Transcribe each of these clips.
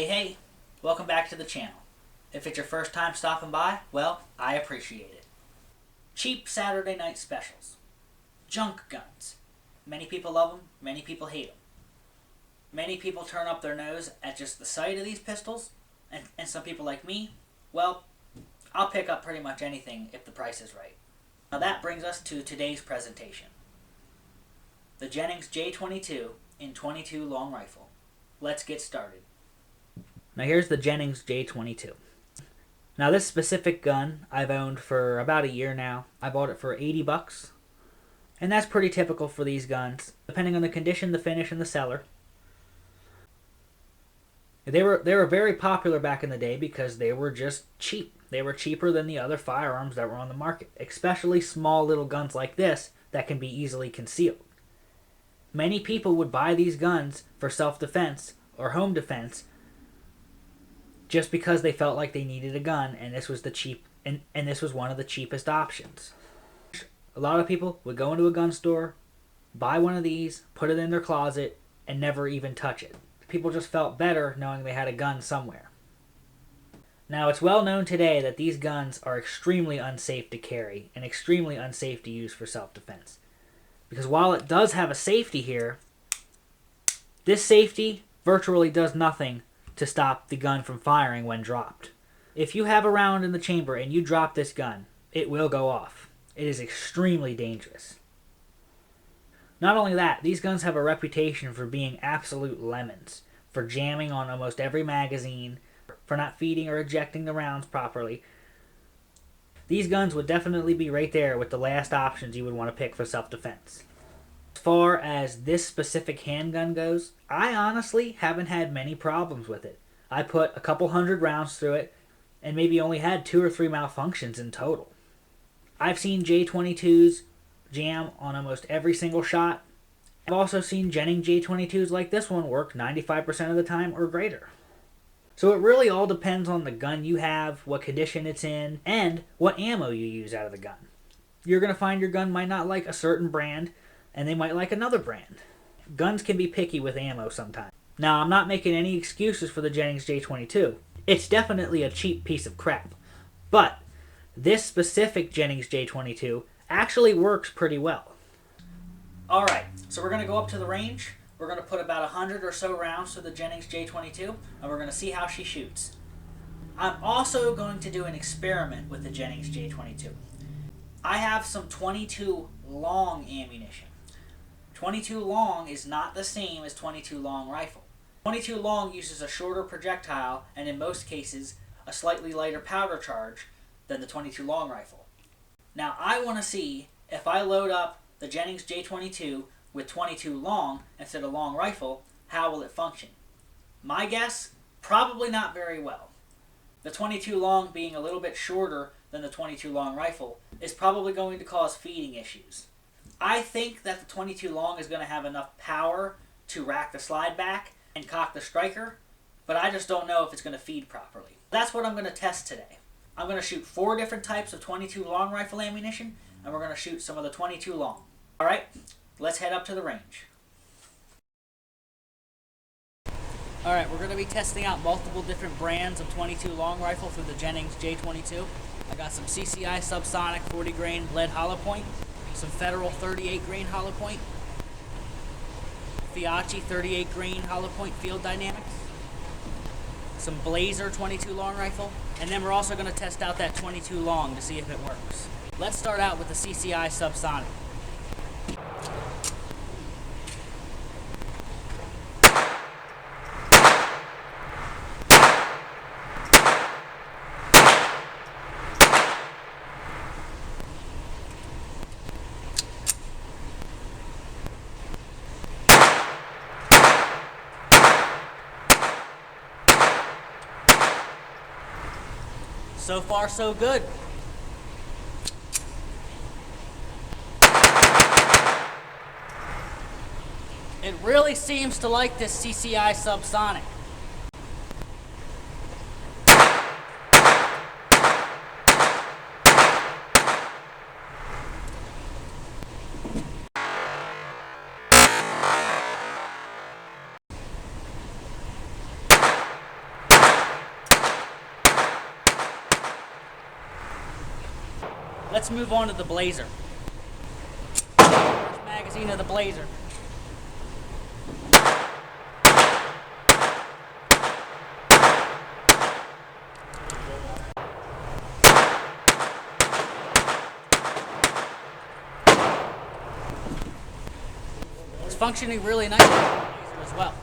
Hey, welcome back to the channel. If it's your first time stopping by, well, I appreciate it. Cheap Saturday night specials. Junk guns. Many people love them, many people hate them. Many people turn up their nose at just the sight of these pistols, and some people like me, well, I'll pick up pretty much anything if the price is right. Now that brings us to today's presentation. The Jennings J-22 in .22 long rifle. Let's get started. Now here's the Jennings J-22. Now this specific gun I've owned for about a year now. I bought it for 80 bucks. And that's pretty typical for these guns, depending on the condition, the finish, and the seller. They were very popular back in the day because they were just cheap. They were cheaper than the other firearms that were on the market, especially small little guns like this that can be easily concealed. Many people would buy these guns for self-defense or home defense just because they felt like they needed a gun, and this was this was one of the cheapest options. A lot of people would go into a gun store, buy one of these, put it in their closet, and never even touch it. People just felt better knowing they had a gun somewhere. Now, it's well known today that these guns are extremely unsafe to carry and extremely unsafe to use for self-defense. Because while it does have a safety here, this safety virtually does nothing to stop the gun from firing when dropped. If you have a round in the chamber and you drop this gun, it will go off. It is extremely dangerous. Not only that, these guns have a reputation for being absolute lemons, for jamming on almost every magazine, for not feeding or ejecting the rounds properly. These guns would definitely be right there with the last options you would want to pick for self-defense. As far as this specific handgun goes, I honestly haven't had many problems with it. I put a couple hundred rounds through it and maybe only had 2 or 3 malfunctions in total. I've seen J-22s jam on almost every single shot. I've also seen Jennings J-22s like this one work 95% of the time or greater. So it really all depends on the gun you have, what condition it's in, and what ammo you use out of the gun. You're going to find your gun might not like a certain brand, and they might like another brand. Guns can be picky with ammo sometimes. Now, I'm not making any excuses for the Jennings J-22. It's definitely a cheap piece of crap. But this specific Jennings J-22 actually works pretty well. Alright, so we're going to go up to the range. We're going to put about 100 or so rounds to the Jennings J-22, and we're going to see how she shoots. I'm also going to do an experiment with the Jennings J-22. I have some .22 long ammunition. .22 long is not the same as .22 long rifle. .22 long uses a shorter projectile, and in most cases, a slightly lighter powder charge than the .22 long rifle. Now, I want to see if I load up the Jennings J-22 with .22 long instead of long rifle, how will it function? My guess, probably not very well. The .22 long being a little bit shorter than the .22 long rifle is probably going to cause feeding issues. I think that the .22 long is going to have enough power to rack the slide back and cock the striker, but I just don't know if it's going to feed properly. That's what I'm going to test today. I'm going to shoot 4 different types of .22 long rifle ammunition, and we're going to shoot some of the .22 long. Alright, let's head up to the range. Alright, we're going to be testing out multiple different brands of .22 long rifle through the Jennings J-22. I got some CCI subsonic 40 grain lead hollow point, some Federal 38 grain hollow point, Fiachi 38 grain hollow point field dynamics, some Blazer .22 long rifle, and then we're also going to test out that .22 long to see if it works. Let's start out with the CCI subsonic. So far, so good. It really seems to like this CCI subsonic. Let's move on to the Blazer. First magazine of the Blazer. It's functioning really nice with the Blazer as well.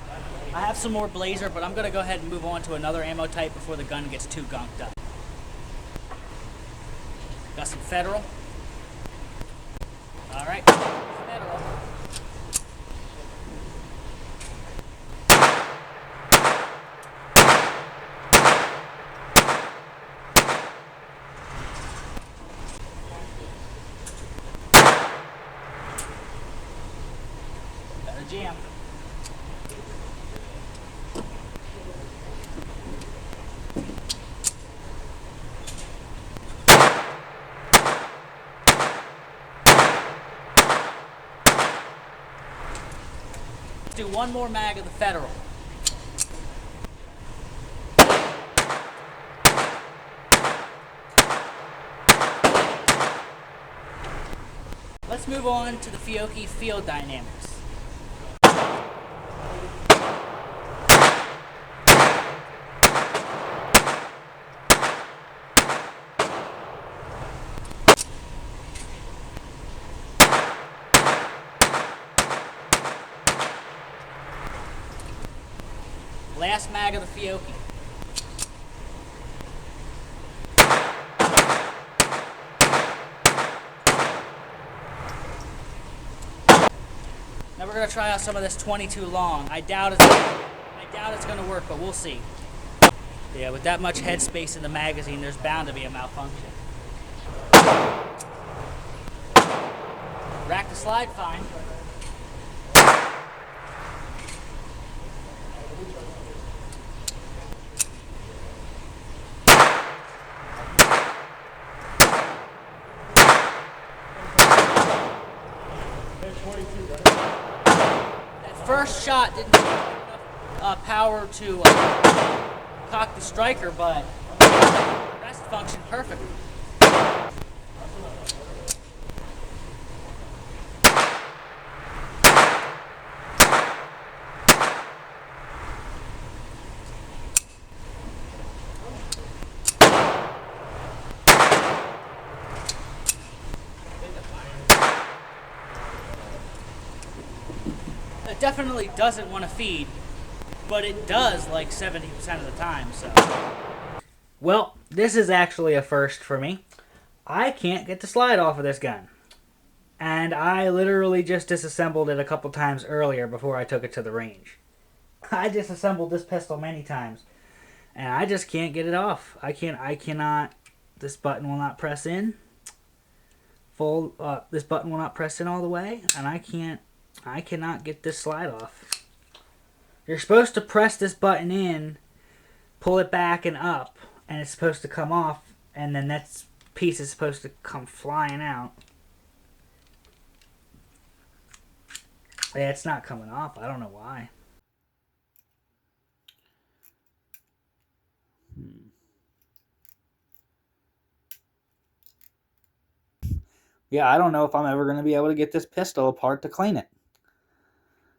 I have some more Blazer, but I'm going to go ahead and move on to another ammo type before the gun gets too gunked up. Got some Federal. Alright, Federal. Better jam. Do one more mag of the Federal. Let's move on to the Fiocchi Field Dynamics. Last mag of the Fiocchi. Now we're going to try out some of this 22 long. I doubt it's going to work, but we'll see. Yeah, with that much headspace in the magazine, there's bound to be a malfunction. Rack the slide fine. That first shot didn't have enough power to cock the striker, but the rest functioned perfectly. It definitely doesn't want to feed, but it does like 70% of the time, so. Well, this is actually a first for me. I can't get the slide off of this gun. And I literally just disassembled it a couple times earlier before I took it to the range. I disassembled this pistol many times, and I just can't get it off. I cannot, this button will not press in. This button will not press in all the way, and I cannot get this slide off. You're supposed to press this button in, pull it back and up, and it's supposed to come off, and then that piece is supposed to come flying out. Yeah, it's not coming off. I don't know why. Yeah, I don't know if I'm ever going to be able to get this pistol apart to clean it.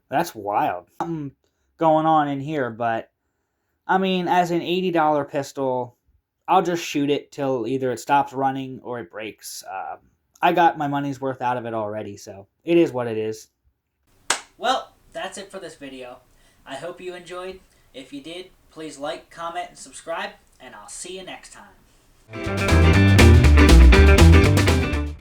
That's wild. Something going on in here, but I mean, as an $80 pistol, I'll just shoot it till either it stops running or it breaks. I got my money's worth out of it already, so it is what it is. Well, that's it for this video. I hope you enjoyed. If you did, please like, comment, and subscribe, and I'll see you next time.